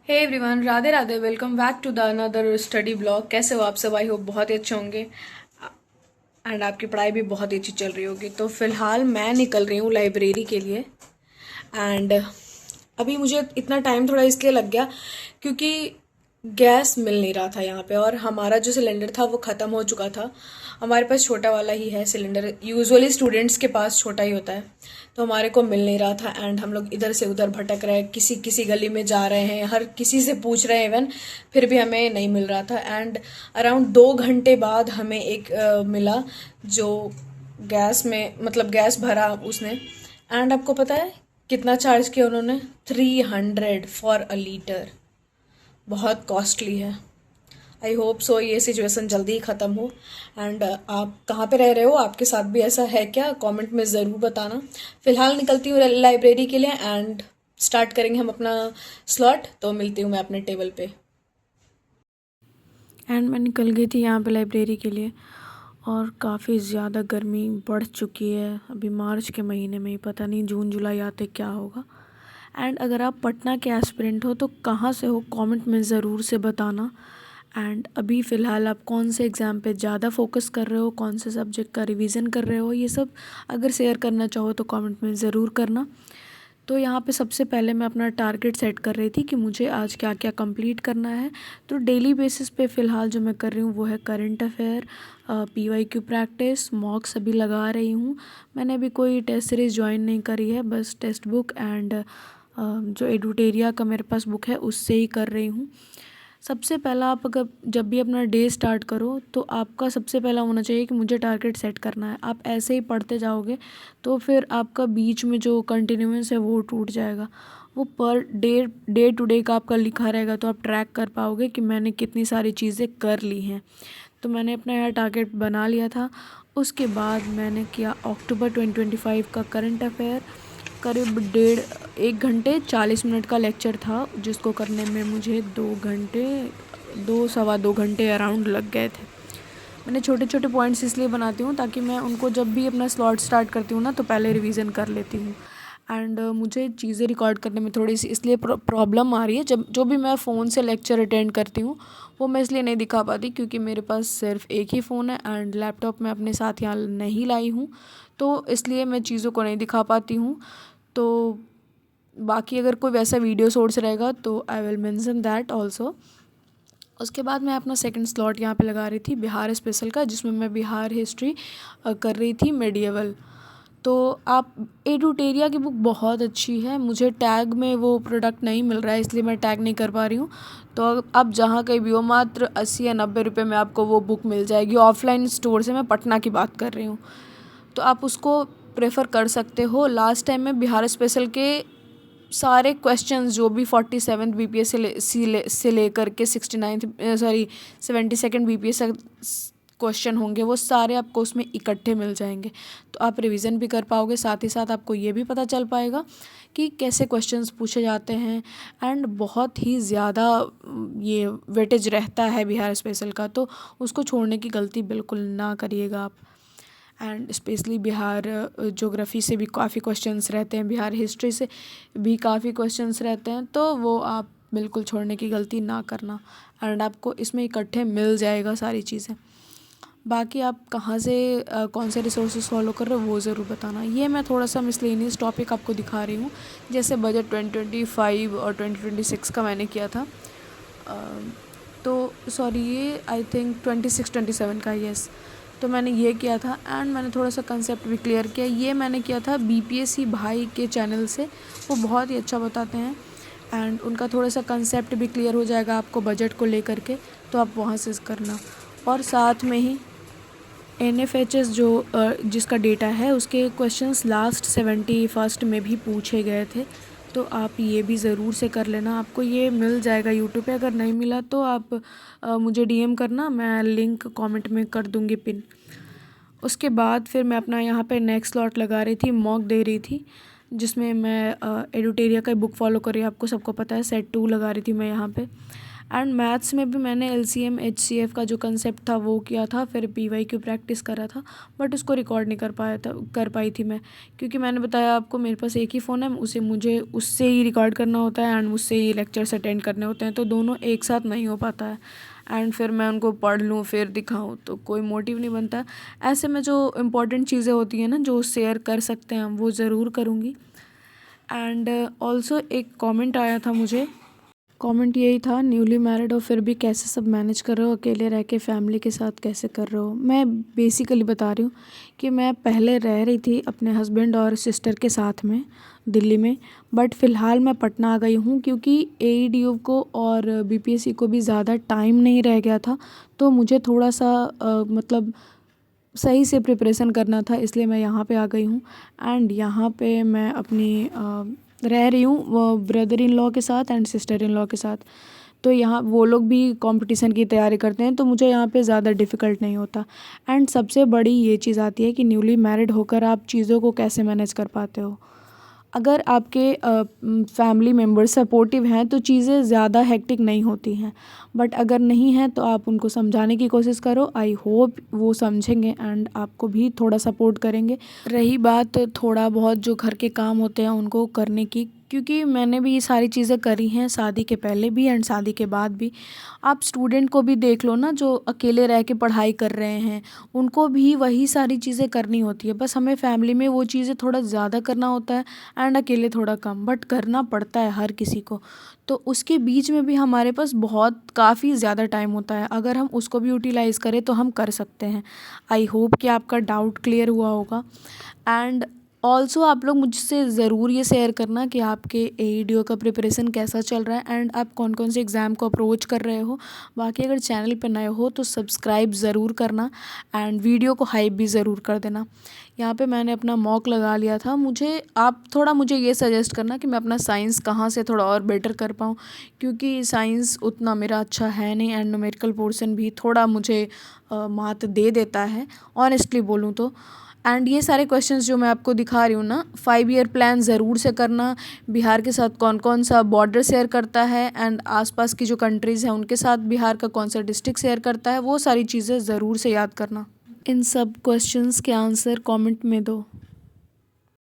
Hey everyone, Radhe Radhe. Welcome back to the another study blog. कैसे हो आप सब? आई होप बहुत ही अच्छे होंगे एंड आपकी पढ़ाई भी बहुत ही अच्छी चल रही होगी। तो फिलहाल मैं निकल रही हूँ लाइब्रेरी के लिए एंड अभी मुझे इतना टाइम थोड़ा इसलिए लग गया क्योंकि गैस मिल नहीं रहा था यहाँ पे, और हमारा जो सिलेंडर था वो ख़त्म हो चुका था। हमारे पास छोटा वाला ही है सिलेंडर, यूजुअली स्टूडेंट्स के पास छोटा ही होता है। तो हमारे को मिल नहीं रहा था एंड हम लोग इधर से उधर भटक रहे हैं, किसी किसी गली में जा रहे हैं, हर किसी से पूछ रहे हैं इवन, फिर भी हमें नहीं मिल रहा था। एंड अराउंड 2 घंटे बाद हमें एक मिला जो गैस में, मतलब गैस भरा उसने। एंड आपको पता है कितना चार्ज किया उन्होंने? 300 फॉर अ लीटर। बहुत कॉस्टली है। आई होप सो ये सिचुएशन जल्दी ही ख़त्म हो। एंड आप कहाँ पे रह रहे हो? आपके साथ भी ऐसा है क्या? कमेंट में ज़रूर बताना। फ़िलहाल निकलती हूँ लाइब्रेरी के लिए एंड स्टार्ट करेंगे हम अपना स्लॉट। तो मिलती हूँ मैं अपने टेबल पे। एंड मैं निकल गई थी यहाँ पे लाइब्रेरी के लिए। और काफ़ी ज़्यादा गर्मी बढ़ चुकी है। अभी मार्च के महीने में ही पता नहीं जून जुलाई आते क्या होगा। एंड अगर आप पटना के एस्पिरेंट हो तो कहाँ से हो, कमेंट में ज़रूर से बताना। एंड अभी फ़िलहाल आप कौन से एग्ज़ाम पे ज़्यादा फोकस कर रहे हो, कौन से सब्जेक्ट का रिवीजन कर रहे हो, ये सब अगर शेयर करना चाहो तो कमेंट में ज़रूर करना। तो यहाँ पे सबसे पहले मैं अपना टारगेट सेट कर रही थी कि मुझे आज क्या क्या कंप्लीट करना है। तो डेली बेसिस पे फ़िलहाल जो मैं कर रही हूँ वो है करंट अफेयर, PYQ प्रैक्टिस, मॉक्स अभी लगा रही हूँ। मैंने अभी कोई टेस्ट सीरीज़ ज्वाइन नहीं करी है, बस टेक्स्ट बुक एंड जो एडुटेरिया का मेरे पास बुक है उससे ही कर रही हूँ। सबसे पहला आप अगर जब भी अपना डे स्टार्ट करो तो आपका सबसे पहला होना चाहिए कि मुझे टारगेट सेट करना है। आप ऐसे ही पढ़ते जाओगे तो फिर आपका बीच में जो कंटिन्यूएंस है वो टूट जाएगा। वो पर डे टू डे का आपका लिखा रहेगा तो आप ट्रैक कर पाओगे कि मैंने कितनी सारी चीज़ें कर ली हैं। तो मैंने अपना यह टारगेट बना लिया था। उसके बाद मैंने किया अक्टूबर 2025 का करंट अफेयर। करीब 1 घंटे 40 मिनट का लेक्चर था जिसको करने में मुझे 2 घंटे, 2 सवा 2 घंटे अराउंड लग गए थे। मैंने छोटे छोटे पॉइंट्स इसलिए बनाती हूँ ताकि मैं उनको जब भी अपना स्लॉट स्टार्ट करती हूँ ना तो पहले रिवीजन कर लेती हूँ। एंड मुझे चीज़ें रिकॉर्ड करने में थोड़ी सी इसलिए प्रॉब्लम आ रही है। जब जो भी मैं फ़ोन से लेक्चर अटेंड करती हूँ वो मैं इसलिए नहीं दिखा पाती क्योंकि मेरे पास सिर्फ एक ही फ़ोन है एंड लैपटॉप मैं अपने साथ यहाँ नहीं लाई हूँ, तो इसलिए मैं चीज़ों को नहीं दिखा पाती हूँ। तो बाकी अगर कोई वैसा वीडियो सोर्स रहेगा तो I will mention that also. उसके बाद मैं अपना सेकंड स्लॉट यहाँ पे लगा रही थी बिहार स्पेशल का, जिसमें मैं बिहार हिस्ट्री कर रही थी मेडिएवल। तो आप एडुटेरिया की बुक बहुत अच्छी है। मुझे टैग में वो प्रोडक्ट नहीं मिल रहा है इसलिए मैं टैग नहीं कर पा रही हूँ। तो आप जहाँ कहीं भी हो मात्र 80 या 90 रुपये में आपको वो बुक मिल जाएगी ऑफलाइन स्टोर से। मैं पटना की बात कर रही हूँ, तो आप उसको प्रेफर कर सकते हो। लास्ट टाइम में बिहार स्पेशल के सारे क्वेश्चंस जो भी 47 BPS से लेकर के 69 सॉरी 72nd BPS क्वेश्चन होंगे वो सारे आपको उसमें इकट्ठे मिल जाएंगे। तो आप रिवीजन भी कर पाओगे, साथ ही साथ आपको ये भी पता चल पाएगा कि कैसे क्वेश्चंस पूछे जाते हैं। एंड बहुत ही ज़्यादा ये वेटेज रहता है बिहार स्पेशल का, तो उसको छोड़ने की गलती बिल्कुल ना करिएगा आप। एंड स्पेशली बिहार ज्योग्राफी से भी काफ़ी क्वेश्चंस रहते हैं, बिहार हिस्ट्री से भी काफ़ी क्वेश्चंस रहते हैं, तो वो आप बिल्कुल छोड़ने की गलती ना करना। एंड आपको इसमें इकट्ठे मिल जाएगा सारी चीज़ें। बाकी आप कहाँ से कौन से रिसोर्सेज फॉलो कर रहे हो वो ज़रूर बताना। ये मैं थोड़ा सा मिसलेनियस टॉपिक आपको दिखा रही हूँ, जैसे बजट 2025 और 2026 का मैंने किया था। तो सॉरी ये आई थिंक 26-27 का, यस। तो मैंने ये किया था एंड मैंने थोड़ा सा कंसेप्ट भी क्लियर किया। ये मैंने किया था BPSC भाई के चैनल से, वो बहुत ही अच्छा बताते हैं एंड उनका थोड़ा सा कंसेप्ट भी क्लियर हो जाएगा आपको बजट को लेकर के, तो आप वहाँ से करना। और साथ में ही NFHS जो जिसका डेटा है उसके क्वेश्चंस लास्ट 71st में भी पूछे गए थे, तो आप ये भी ज़रूर से कर लेना। आपको ये मिल जाएगा यूट्यूब पे, अगर नहीं मिला तो आप मुझे DM करना, मैं लिंक कमेंट में कर दूँगी पिन। उसके बाद फिर मैं अपना यहाँ पे नेक्स्ट स्लॉट लगा रही थी, मॉक दे रही थी, जिसमें मैं एडुटेरिया का बुक फॉलो कर रही हूँ। आपको सबको पता है सेट 2 लगा रही थी मैं यहाँ पे। एंड मैथ्स में भी मैंने LCM HCF का जो कंसेप्ट था वो किया था, फिर PYQ प्रैक्टिस करा था, बट उसको रिकॉर्ड नहीं कर पाई थी मैं, क्योंकि मैंने बताया आपको मेरे पास एक ही फ़ोन है, मुझे उससे ही रिकॉर्ड करना होता है एंड उससे ही लेक्चर्स अटेंड करने होते हैं, तो दोनों एक साथ नहीं हो पाता है। एंड फिर मैं उनको पढ़ लूँ फिर दिखाऊँ तो कोई मोटिव नहीं बनता। ऐसे में जो इम्पोर्टेंट चीज़ें होती हैं ना जो शेयर कर सकते हैं हम, वो ज़रूर करूँगी। एंड ऑल्सो एक कमेंट आया था मुझे, कमेंट यही था, न्यूली मैरिड हो फिर भी कैसे सब मैनेज कर रहे हो, अकेले रह के फैमिली के साथ कैसे कर रहे हो। मैं बेसिकली बता रही हूँ कि मैं पहले रह रही थी अपने हस्बैंड और सिस्टर के साथ में दिल्ली में, बट फ़िलहाल मैं पटना आ गई हूँ क्योंकि AEDO को और BPSC को भी ज़्यादा टाइम नहीं रह गया था, तो मुझे थोड़ा सा मतलब सही से प्रिपरेशन करना था, इसलिए मैं यहाँ पे आ गई हूँ। एंड यहाँ पे मैं अपनी रह रही हूँ ब्रदर इन लॉ के साथ एंड सिस्टर इन लॉ के साथ, तो यहाँ वो लोग भी कंपटीशन की तैयारी करते हैं, तो मुझे यहाँ पे ज़्यादा डिफ़िकल्ट नहीं होता। एंड सबसे बड़ी ये चीज़ आती है कि न्यूली मैरिड होकर आप चीज़ों को कैसे मैनेज कर पाते हो। अगर आपके फैमिली मेम्बर सपोर्टिव हैं तो चीज़ें ज़्यादा हेक्टिक नहीं होती हैं, बट अगर नहीं हैं तो आप उनको समझाने की कोशिश करो। आई होप वो समझेंगे एंड आपको भी थोड़ा सपोर्ट करेंगे। रही बात थोड़ा बहुत जो घर के काम होते हैं उनको करने की, क्योंकि मैंने भी ये सारी चीज़ें करी हैं शादी के पहले भी एंड शादी के बाद भी। आप स्टूडेंट को भी देख लो ना जो अकेले रह के पढ़ाई कर रहे हैं, उनको भी वही सारी चीज़ें करनी होती है, बस हमें फैमिली में वो चीज़ें थोड़ा ज़्यादा करना होता है एंड अकेले थोड़ा कम, बट करना पड़ता है हर किसी को। तो उसके बीच में भी हमारे पास बहुत काफ़ी ज़्यादा टाइम होता है, अगर हम उसको भी यूटिलाइज़ करें तो हम कर सकते हैं। आई होप कि आपका डाउट क्लियर हुआ होगा। एंड ऑल्सो आप लोग मुझसे ज़रूर ये शेयर करना कि आपके AEDO का प्रिपरेशन कैसा चल रहा है एंड आप कौन कौन से एग्ज़ाम को अप्रोच कर रहे हो। बाकी अगर चैनल पर नए हो तो सब्सक्राइब ज़रूर करना एंड वीडियो को हाइप भी ज़रूर कर देना। यहाँ पे मैंने अपना मॉक लगा लिया था, आप थोड़ा मुझे ये सजेस्ट करना कि मैं अपना साइंस कहाँ से थोड़ा और बेटर कर पाऊँ, क्योंकि साइंस उतना मेरा अच्छा है नहीं एंड न्यूमेरिकल पोर्शन भी थोड़ा मुझे मात दे देता है ऑनेस्टली बोलूँ तो। एंड ये सारे क्वेश्चंस जो मैं आपको दिखा रही हूँ ना, 5 ईयर प्लान ज़रूर से करना। बिहार के साथ कौन कौन सा बॉर्डर शेयर करता है एंड आसपास की जो कंट्रीज़ हैं उनके साथ बिहार का कौन सा डिस्ट्रिक्ट शेयर करता है, वो सारी चीज़ें ज़रूर से याद करना। इन सब क्वेश्चंस के आंसर कमेंट में दो।